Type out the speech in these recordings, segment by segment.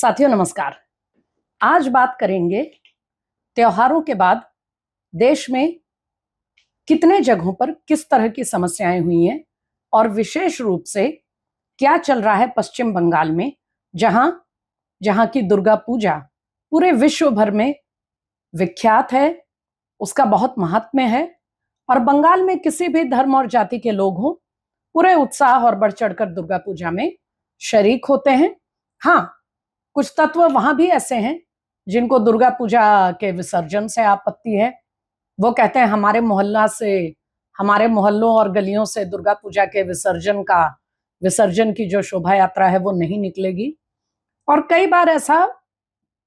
साथियों नमस्कार। आज बात करेंगे त्योहारों के बाद देश में कितने जगहों पर किस तरह की समस्याएं हुई हैं और विशेष रूप से क्या चल रहा है पश्चिम बंगाल में, जहां की दुर्गा पूजा पूरे विश्व भर में विख्यात है, उसका बहुत महात्म्य है और बंगाल में किसी भी धर्म और जाति के लोग हों, पूरे उत्साह और बढ़ चढ़कर दुर्गा पूजा में शरीक होते हैं। हाँ, कुछ तत्व वहां भी ऐसे हैं जिनको दुर्गा पूजा के विसर्जन से आपत्ति है। वो कहते हैं हमारे मोहल्लों और गलियों से दुर्गा पूजा के विसर्जन की जो शोभा यात्रा है वो नहीं निकलेगी। और कई बार ऐसा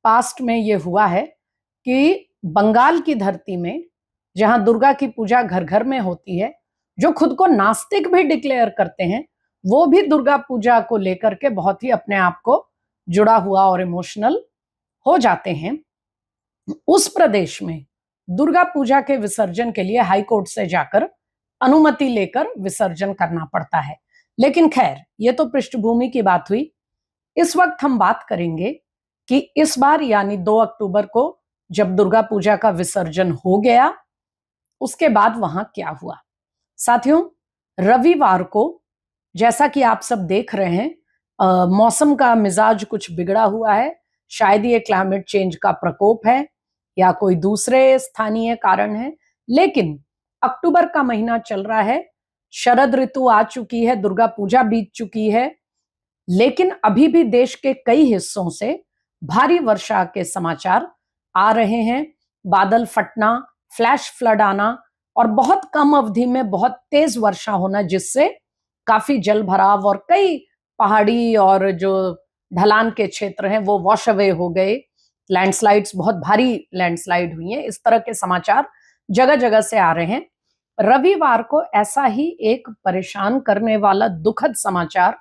पास्ट में ये हुआ है कि बंगाल की धरती में, जहां दुर्गा की पूजा घर घर में होती है, जो खुद को नास्तिक भी डिक्लेयर करते हैं, वो भी दुर्गा पूजा को लेकर के बहुत ही अपने आप को जुड़ा हुआ और इमोशनल हो जाते हैं। उस प्रदेश में दुर्गा पूजा के विसर्जन के लिए हाई कोर्ट से जाकर अनुमति लेकर विसर्जन करना पड़ता है। लेकिन खैर, ये तो पृष्ठभूमि की बात हुई। इस वक्त हम बात करेंगे कि इस बार यानी 2 अक्टूबर को जब दुर्गा पूजा का विसर्जन हो गया, उसके बाद वहां क्या हुआ। साथियों, रविवार को जैसा कि आप सब देख रहे हैं, मौसम का मिजाज कुछ बिगड़ा हुआ है। शायद ये क्लाइमेट चेंज का प्रकोप है या कोई दूसरे स्थानीय कारण है, लेकिन अक्टूबर का महीना चल रहा है, शरद ऋतु आ चुकी है, दुर्गा पूजा बीत चुकी है, लेकिन अभी भी देश के कई हिस्सों से भारी वर्षा के समाचार आ रहे हैं। बादल फटना, फ्लैश फ्लड आना और बहुत कम अवधि में बहुत तेज वर्षा होना, जिससे काफी जल भराव और कई पहाड़ी और जो ढलान के क्षेत्र हैं वो वॉश अवे हो गए। लैंडस्लाइड्स, बहुत भारी लैंडस्लाइड हुई हैं। इस तरह के समाचार जगह जगह से आ रहे हैं। रविवार को ऐसा ही एक परेशान करने वाला दुखद समाचार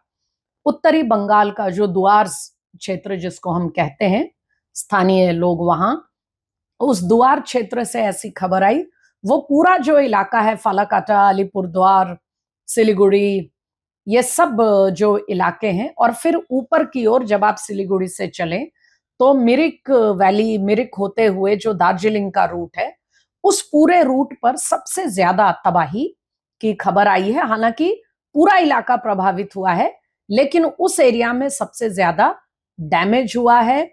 उत्तरी बंगाल का जो दुआर्स क्षेत्र जिसको हम कहते हैं, स्थानीय लोग वहां, उस दुआर क्षेत्र से ऐसी खबर आई। वो पूरा जो इलाका है, फालाकाटा, अलीपुरद्वार, सिलीगुड़ी, ये सब जो इलाके हैं, और फिर ऊपर की ओर जब आप सिलीगुड़ी से चलें तो मिरिक वैली, मिरिक होते हुए जो दार्जिलिंग का रूट है, उस पूरे रूट पर सबसे ज्यादा तबाही की खबर आई है। हालांकि पूरा इलाका प्रभावित हुआ है, लेकिन उस एरिया में सबसे ज्यादा डैमेज हुआ है।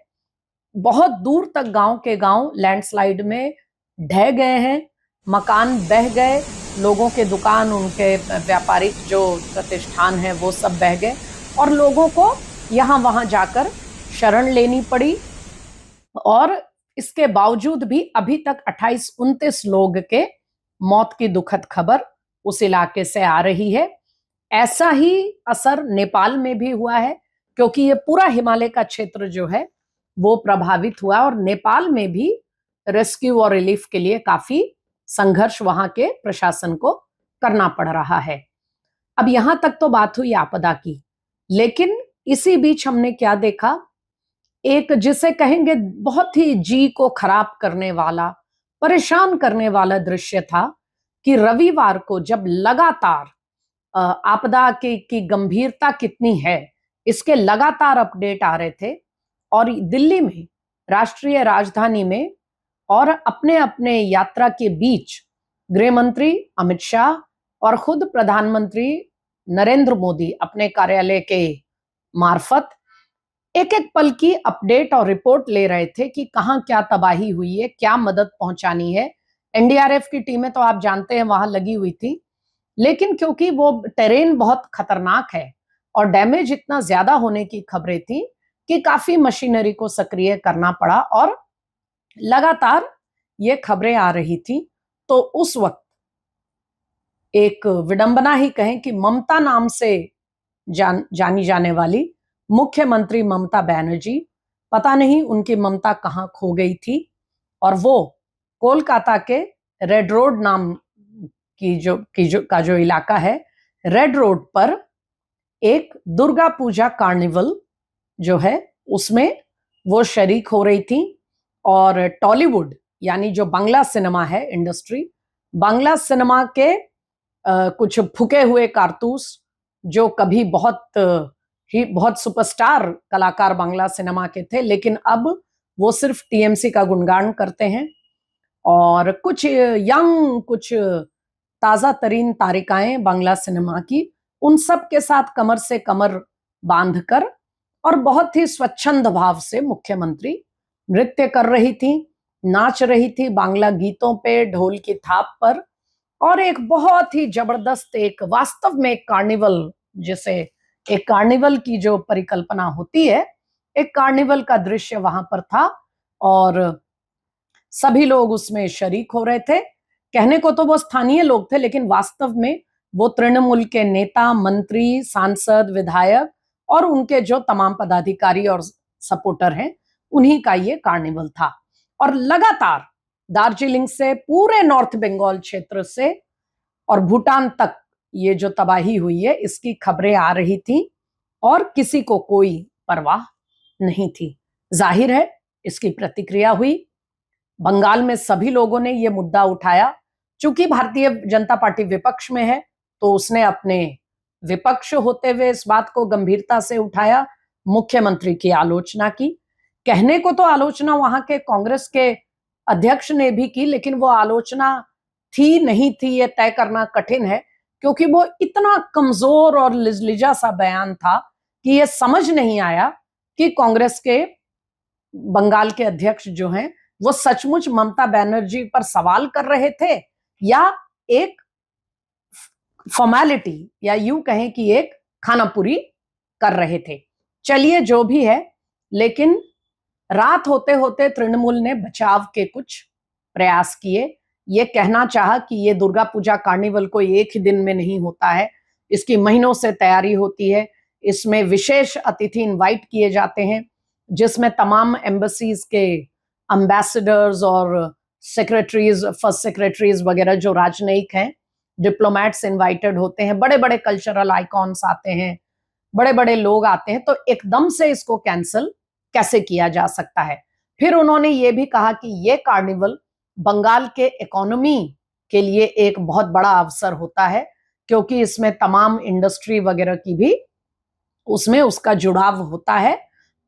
बहुत दूर तक गांव के गांव लैंडस्लाइड में ढह गए हैं, मकान बह गए, लोगों के दुकान, उनके व्यापारिक जो प्रतिष्ठान है वो सब बह गए और लोगों को यहाँ वहां जाकर शरण लेनी पड़ी। और इसके बावजूद भी अभी तक 28-29 लोग के मौत की दुखद खबर उस इलाके से आ रही है। ऐसा ही असर नेपाल में भी हुआ है, क्योंकि ये पूरा हिमालय का क्षेत्र जो है वो प्रभावित हुआ और नेपाल में भी रेस्क्यू और रिलीफ के लिए काफी संघर्ष वहां के प्रशासन को करना पड़ रहा है। अब यहां तक तो बात हुई आपदा की, लेकिन इसी बीच हमने क्या देखा, एक जिसे कहेंगे बहुत ही जी को खराब करने वाला, परेशान करने वाला दृश्य था कि रविवार को जब लगातार आपदा की गंभीरता कितनी है इसके लगातार अपडेट आ रहे थे, और दिल्ली में, राष्ट्रीय राजधानी में और अपने अपने यात्रा के बीच गृह मंत्री अमित शाह और खुद प्रधानमंत्री नरेंद्र मोदी अपने कार्यालय के मार्फत एक एक पल की अपडेट और रिपोर्ट ले रहे थे कि कहां क्या तबाही हुई है, क्या मदद पहुंचानी है। एनडीआरएफ की टीमें तो आप जानते हैं वहां लगी हुई थी, लेकिन क्योंकि वो टेरेन बहुत खतरनाक है और डैमेज इतना ज्यादा होने की खबरें थी कि काफी मशीनरी को सक्रिय करना पड़ा और लगातार ये खबरें आ रही थी। तो उस वक्त एक विडंबना ही कहें कि ममता नाम से जानी जाने वाली मुख्यमंत्री ममता बनर्जी, पता नहीं उनकी ममता कहाँ खो गई थी, और वो कोलकाता के रेड रोड नाम का जो इलाका है, रेड रोड पर एक दुर्गा पूजा कार्निवल जो है उसमें वो शरीक हो रही थी। और टॉलीवुड यानी जो बांग्ला सिनेमा है इंडस्ट्री, बांग्ला सिनेमा के कुछ फूके हुए कारतूस जो कभी बहुत ही बहुत सुपरस्टार कलाकार बांग्ला सिनेमा के थे, लेकिन अब वो सिर्फ टीएमसी का गुणगान करते हैं। और कुछ यंग, कुछ ताजा तरीन तारिकाएं बांग्ला सिनेमा की, उन सब के साथ कमर से कमर बांधकर और बहुत ही स्वच्छंद भाव से मुख्यमंत्री नृत्य कर रही थी, नाच रही थी बांग्ला गीतों पे, ढोल की थाप पर। और एक बहुत ही जबरदस्त, एक वास्तव में एक कार्निवल, जैसे एक कार्निवल की जो परिकल्पना होती है, एक कार्निवल का दृश्य वहां पर था और सभी लोग उसमें शरीक हो रहे थे। कहने को तो वो स्थानीय लोग थे, लेकिन वास्तव में वो तृणमूल के नेता, मंत्री, सांसद, विधायक और उनके जो तमाम पदाधिकारी और सपोर्टर हैं, उन्हीं का ये कार्निवल था। और लगातार दार्जिलिंग से पूरे नॉर्थ बंगाल क्षेत्र से और भूटान तक ये जो तबाही हुई है, इसकी खबरें आ रही थी और किसी को कोई परवाह नहीं थी। जाहिर है इसकी प्रतिक्रिया हुई। बंगाल में सभी लोगों ने ये मुद्दा उठाया। चूंकि भारतीय जनता पार्टी विपक्ष में है, तो उसने अपने विपक्ष होते हुए इस बात को गंभीरता से उठाया, मुख्यमंत्री की आलोचना की। कहने को तो आलोचना वहां के कांग्रेस के अध्यक्ष ने भी की, लेकिन वो आलोचना थी नहीं थी ये तय करना कठिन है, क्योंकि वो इतना कमजोर और लिजलिजा सा बयान था कि ये समझ नहीं आया कि कांग्रेस के बंगाल के अध्यक्ष जो हैं, वो सचमुच ममता बनर्जी पर सवाल कर रहे थे या एक फॉर्मेलिटी, या यूं कहें कि एक खानापुरी कर रहे थे। चलिए जो भी है, लेकिन रात होते होते तृणमूल ने बचाव के कुछ प्रयास किए। ये कहना चाहा कि ये दुर्गा पूजा कार्निवल कोई एक ही दिन में नहीं होता है, इसकी महीनों से तैयारी होती है। इसमें विशेष अतिथि इनवाइट किए जाते हैं, जिसमें तमाम एम्बेसीज के एम्बेसडर्स और सेक्रेटरीज, फर्स्ट सेक्रेटरीज वगैरह जो राजनयिक हैं, डिप्लोमैट्स इनवाइटेड होते हैं, बड़े बड़े कल्चरल आइकॉन्स आते हैं, बड़े बड़े लोग आते हैं। तो एकदम से इसको कैंसिल कैसे किया जा सकता है? फिर उन्होंने ये भी कहा कि ये कार्निवल बंगाल के इकोनॉमी के लिए एक बहुत बड़ा अवसर होता है, क्योंकि इसमें तमाम इंडस्ट्री वगैरह की भी उसमें उसका जुड़ाव होता है।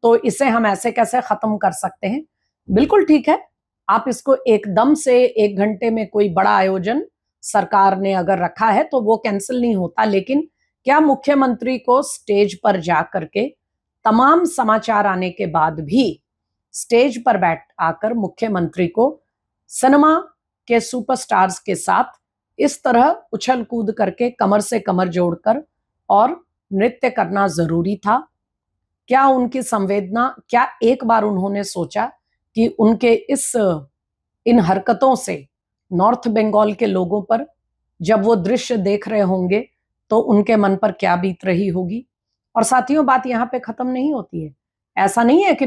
तो इसे हम ऐसे कैसे खत्म कर सकते हैं? बिल्कुल ठीक है, आप इसको एकदम से 1 घंटे में कोई बड़ा आयोजन सरकार ने अगर रखा है तो वो कैंसिल नहीं होता, लेकिन क्या मुख्यमंत्री को स्टेज पर जा करके तमाम समाचार आने के बाद भी स्टेज पर बैठ आकर मुख्यमंत्री को सिनेमा के सुपरस्टार्स के साथ इस तरह उछल कूद करके कमर से कमर जोड़कर और नृत्य करना जरूरी था? क्या उनकी संवेदना, क्या एक बार उन्होंने सोचा कि उनके इन हरकतों से नॉर्थ बंगाल के लोगों पर जब वो दृश्य देख रहे होंगे तो उनके मन पर क्या बीत रही होगी? और साथियों, बात यहाँ पे खत्म नहीं होती है। ऐसा नहीं है कि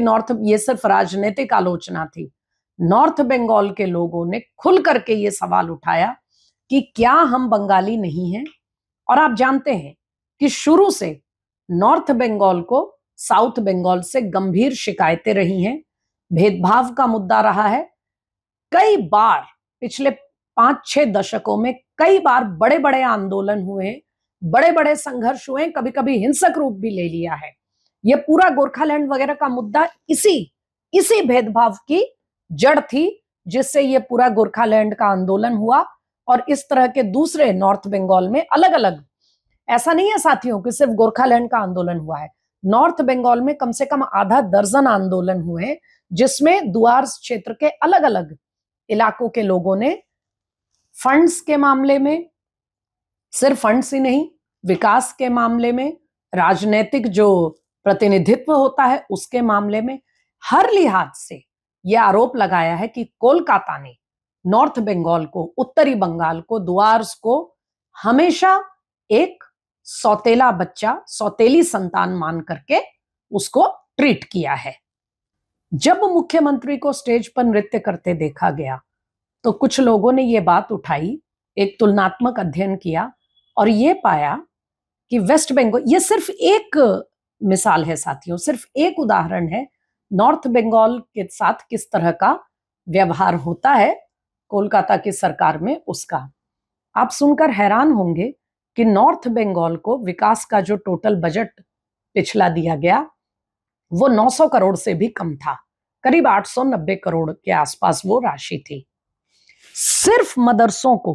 ये सिर्फ राजनीतिक आलोचना थी। नॉर्थ बंगाल के लोगों ने खुल करके ये सवाल उठाया कि क्या हम बंगाली नहीं हैं? और आप जानते हैं कि शुरू से नॉर्थ बंगाल को साउथ बंगाल से गंभीर शिकायतें रही हैं, भेदभाव का मुद्दा रहा है। कई बार पिछले 5-6 दशकों में कई बार बड़े बड़े आंदोलन हुए, बड़े बड़े संघर्ष हुए, कभी कभी हिंसक रूप भी ले लिया है। ये पूरा गोरखालैंड वगैरह का मुद्दा इसी भेदभाव की जड़ थी, जिससे ये पूरा गोरखालैंड का आंदोलन हुआ। और इस तरह के दूसरे नॉर्थ बंगाल में अलग अलग, ऐसा नहीं है साथियों कि सिर्फ गोरखालैंड का आंदोलन हुआ है, नॉर्थ बंगाल में कम से कम आधा दर्जन आंदोलन हुए, जिसमें दुआर्स क्षेत्र के अलग अलग इलाकों के लोगों ने फंड्स के मामले में, सिर्फ फंड्स ही नहीं, विकास के मामले में, राजनीतिक जो प्रतिनिधित्व होता है उसके मामले में, हर लिहाज से यह आरोप लगाया है कि कोलकाता ने नॉर्थ बंगाल को, उत्तरी बंगाल को, दुआर्स को हमेशा एक सौतेला बच्चा, सौतेली संतान मान करके उसको ट्रीट किया है। जब मुख्यमंत्री को स्टेज पर नृत्य करते देखा गया तो कुछ लोगों ने यह बात उठाई, एक तुलनात्मक अध्ययन किया और यह पाया कि वेस्ट बंगाल, यह सिर्फ एक मिसाल है साथियों, सिर्फ एक उदाहरण है नॉर्थ बंगाल के साथ किस तरह का व्यवहार होता है कोलकाता की सरकार में उसका। आप सुनकर हैरान होंगे कि नॉर्थ बंगाल को विकास का जो टोटल बजट पिछला दिया गया वो 900 करोड़ से भी कम था, करीब 890 करोड़ के आसपास वो राशि थी। सिर्फ मदरसों को,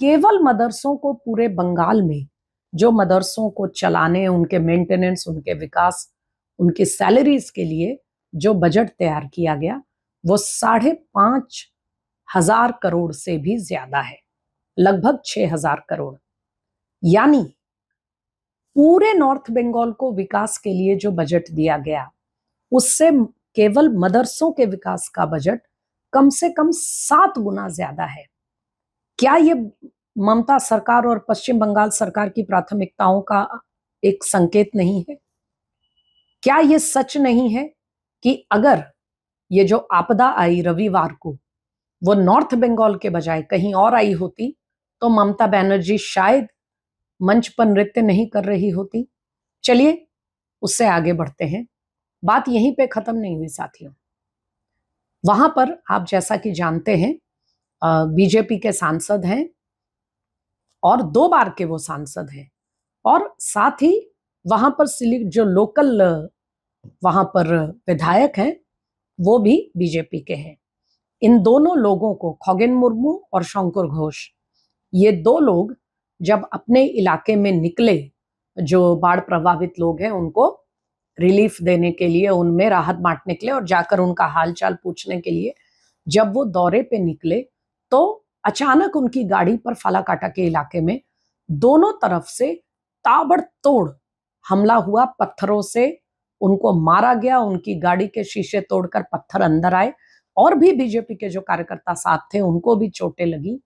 केवल मदरसों को पूरे बंगाल में जो मदरसों को चलाने, उनके मेंटेनेंस, उनके विकास, उनकी सैलरीज के लिए जो बजट तैयार किया गया वो 5,500 करोड़ से भी ज्यादा है, लगभग 6,000 करोड़। यानी पूरे नॉर्थ बंगाल को विकास के लिए जो बजट दिया गया उससे केवल मदरसों के विकास का बजट कम से कम 7 गुना ज्यादा है। क्या ये ममता सरकार और पश्चिम बंगाल सरकार की प्राथमिकताओं का एक संकेत नहीं है? क्या ये सच नहीं है कि अगर ये जो आपदा आई रविवार को वो नॉर्थ बंगाल के बजाय कहीं और आई होती तो ममता बनर्जी शायद मंच पर नृत्य नहीं कर रही होती? चलिए उससे आगे बढ़ते हैं। बात यहीं पे खत्म नहीं हुई साथियों। वहां पर आप जैसा कि जानते हैं बीजेपी के सांसद हैं और 2 बार के वो सांसद हैं, और साथ ही वहां पर जो लोकल वहां पर विधायक हैं वो भी बीजेपी के हैं। इन दोनों लोगों को, खगेन मुर्मू और शंकर घोष, ये 2 लोग जब अपने इलाके में निकले, जो बाढ़ प्रभावित लोग हैं उनको रिलीफ देने के लिए, उनमें राहत बांटने के लिए और जाकर उनका हालचाल पूछने के लिए जब वो दौरे पे निकले तो अचानक उनकी गाड़ी पर फालाकाटा के इलाके में दोनों तरफ से ताबड़तोड़ हमला हुआ, पत्थरों से उनको मारा गया, उनकी गाड़ी के शीशे तोड़कर पत्थर अंदर आए और भी बीजेपी के जो कार्यकर्ता साथ थे उनको भी चोटें लगी।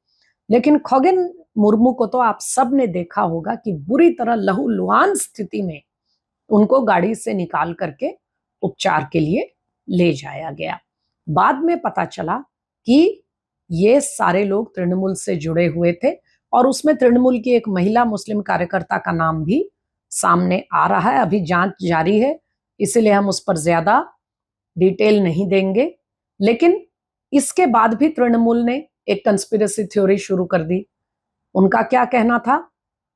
लेकिन खगेन मुर्मू को तो आप सब ने देखा होगा कि बुरी तरह लहूलुहान स्थिति में उनको गाड़ी से निकाल करके उपचार के लिए ले जाया गया। बाद में पता चला कि ये सारे लोग तृणमूल से जुड़े हुए थे और उसमें तृणमूल की एक महिला मुस्लिम कार्यकर्ता का नाम भी सामने आ रहा है। अभी जांच जारी है, इसलिए हम उस पर ज्यादा डिटेल नहीं देंगे। लेकिन इसके बाद भी तृणमूल ने एक कंस्पिरेसी थ्योरी शुरू कर दी। उनका क्या कहना था?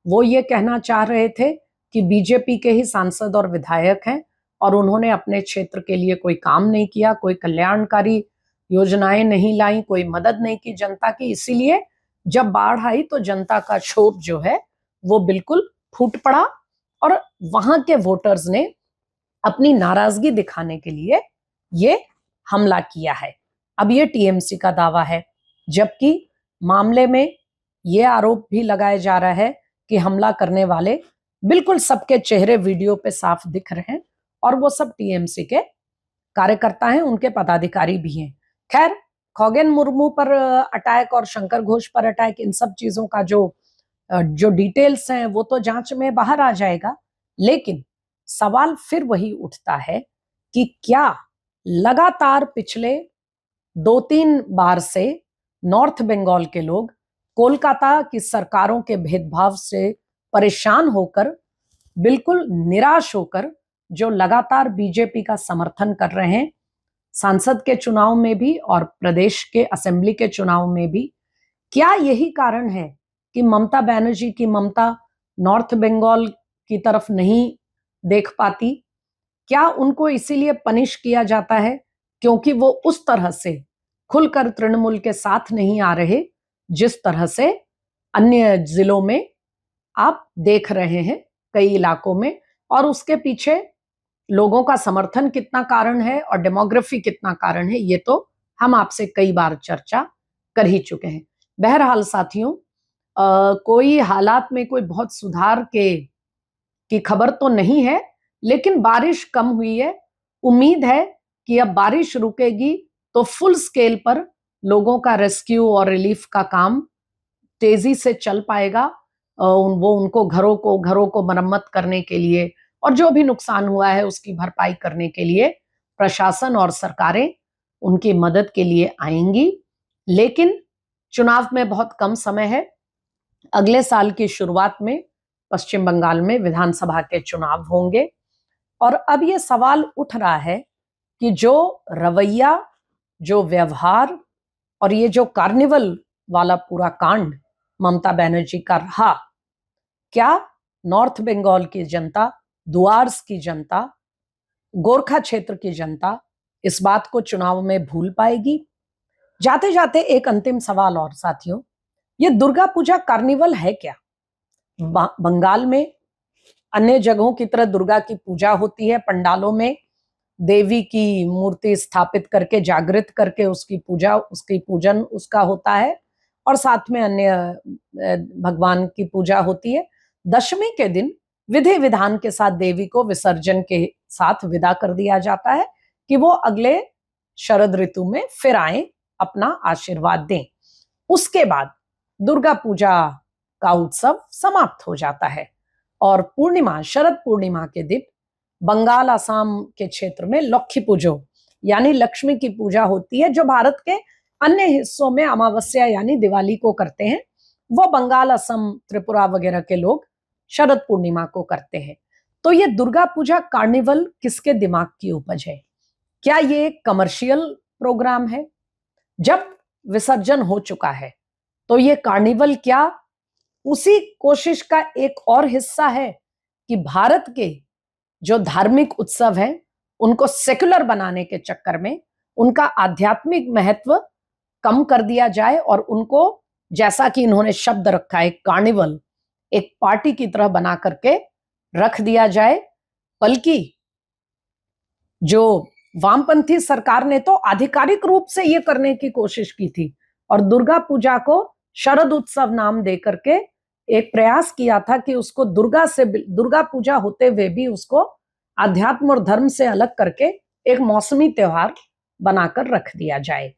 वो ये कहना चाह रहे थे कि बीजेपी के ही सांसद और विधायक हैं और उन्होंने अपने क्षेत्र के लिए कोई काम नहीं किया, कोई कल्याणकारी योजनाएं नहीं लाई, कोई मदद नहीं की जनता की, इसीलिए जब बाढ़ आई तो जनता का क्षोभ जो है वो बिल्कुल फूट पड़ा और वहां के वोटर्स ने अपनी नाराजगी दिखाने के लिए ये हमला किया है। अब ये टीएमसी का दावा है, जबकि मामले में ये आरोप भी लगाया जा रहा है कि हमला करने वाले बिल्कुल सबके चेहरे वीडियो पे साफ दिख रहे हैं और वो सब टीएमसी के कार्यकर्ता हैं, उनके पदाधिकारी भी हैं। खैर, खगेन मुर्मू पर अटैक और शंकर घोष पर अटैक, इन सब चीजों का जो डिटेल्स हैं वो तो जांच में बाहर आ जाएगा। लेकिन सवाल फिर वही उठता है कि क्या लगातार पिछले 2-3 बार से नॉर्थ बंगाल के लोग कोलकाता की सरकारों के भेदभाव से परेशान होकर, बिल्कुल निराश होकर, जो लगातार बीजेपी का समर्थन कर रहे हैं सांसद के चुनाव में भी और प्रदेश के असेंबली के चुनाव में भी, क्या यही कारण है कि ममता बनर्जी की ममता नॉर्थ बंगाल की तरफ नहीं देख पाती? क्या उनको इसीलिए पनिश किया जाता है क्योंकि वो उस तरह से खुलकर तृणमूल के साथ नहीं आ रहे जिस तरह से अन्य जिलों में आप देख रहे हैं कई इलाकों में? और उसके पीछे लोगों का समर्थन कितना कारण है और डेमोग्राफी कितना कारण है, ये तो हम आपसे कई बार चर्चा कर ही चुके हैं। बहरहाल साथियों, कोई हालात में कोई बहुत सुधार की खबर तो नहीं है, लेकिन बारिश कम हुई है। उम्मीद है कि अब बारिश रुकेगी तो फुल स्केल पर लोगों का रेस्क्यू और रिलीफ का काम तेजी से चल पाएगा। वो उनको घरों को मरम्मत करने के लिए और जो भी नुकसान हुआ है उसकी भरपाई करने के लिए प्रशासन और सरकारें उनकी मदद के लिए आएंगी। लेकिन चुनाव में बहुत कम समय है। अगले साल की शुरुआत में पश्चिम बंगाल में विधानसभा के चुनाव होंगे और अब ये सवाल उठ रहा है कि जो रवैया, जो व्यवहार और ये जो कार्निवल वाला पूरा कांड ममता बनर्जी का रहा, क्या नॉर्थ बंगाल की जनता दुआर्स की जनता, गोरखा क्षेत्र की जनता इस बात को चुनाव में भूल पाएगी? जाते जाते एक अंतिम सवाल और साथियों, ये दुर्गा पूजा कार्निवल है क्या? बंगाल में अन्य जगहों की तरह दुर्गा की पूजा होती है, पंडालों में देवी की मूर्ति स्थापित करके, जागृत करके उसकी पूजा, उसकी पूजन उसका होता है और साथ में अन्य भगवान की पूजा होती है। दशमी के दिन विधि विधान के साथ देवी को विसर्जन के साथ विदा कर दिया जाता है कि वो अगले शरद ऋतु में फिर आए, अपना आशीर्वाद दें। उसके बाद दुर्गा पूजा का उत्सव समाप्त हो जाता है और पूर्णिमा, शरद पूर्णिमा के दिन बंगाल, असम के क्षेत्र में लक्ष्मी पूजो यानी लक्ष्मी की पूजा होती है, जो भारत के अन्य हिस्सों में अमावस्या यानी दिवाली को करते हैं, वो बंगाल, असम, त्रिपुरा वगैरह के लोग शरद पूर्णिमा को करते हैं। तो ये दुर्गा पूजा कार्निवल किसके दिमाग की उपज है? क्या ये एक कमर्शियल प्रोग्राम है? जब विसर्जन हो चुका है तो ये कार्निवल क्या उसी कोशिश का एक और हिस्सा है कि भारत के जो धार्मिक उत्सव हैं उनको सेक्युलर बनाने के चक्कर में उनका आध्यात्मिक महत्व कम कर दिया जाए और उनको, जैसा कि इन्होंने शब्द रखा है, कार्निवल, एक पार्टी की तरह बना करके रख दिया जाए? बल्कि जो वामपंथी सरकार ने तो आधिकारिक रूप से ये करने की कोशिश की थी और दुर्गा पूजा को शरद उत्सव नाम दे करके एक प्रयास किया था कि उसको दुर्गा पूजा होते हुए भी उसको अध्यात्म और धर्म से अलग करके एक मौसमी त्योहार बनाकर रख दिया जाए।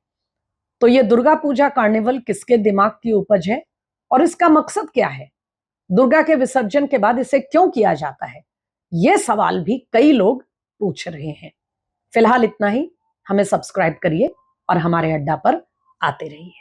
तो ये दुर्गा पूजा कार्निवल किसके दिमाग की उपज है और इसका मकसद क्या है? दुर्गा के विसर्जन के बाद इसे क्यों किया जाता है? ये सवाल भी कई लोग पूछ रहे हैं। फिलहाल इतना ही। हमें सब्सक्राइब करिए और हमारे अड्डा पर आते रहिए।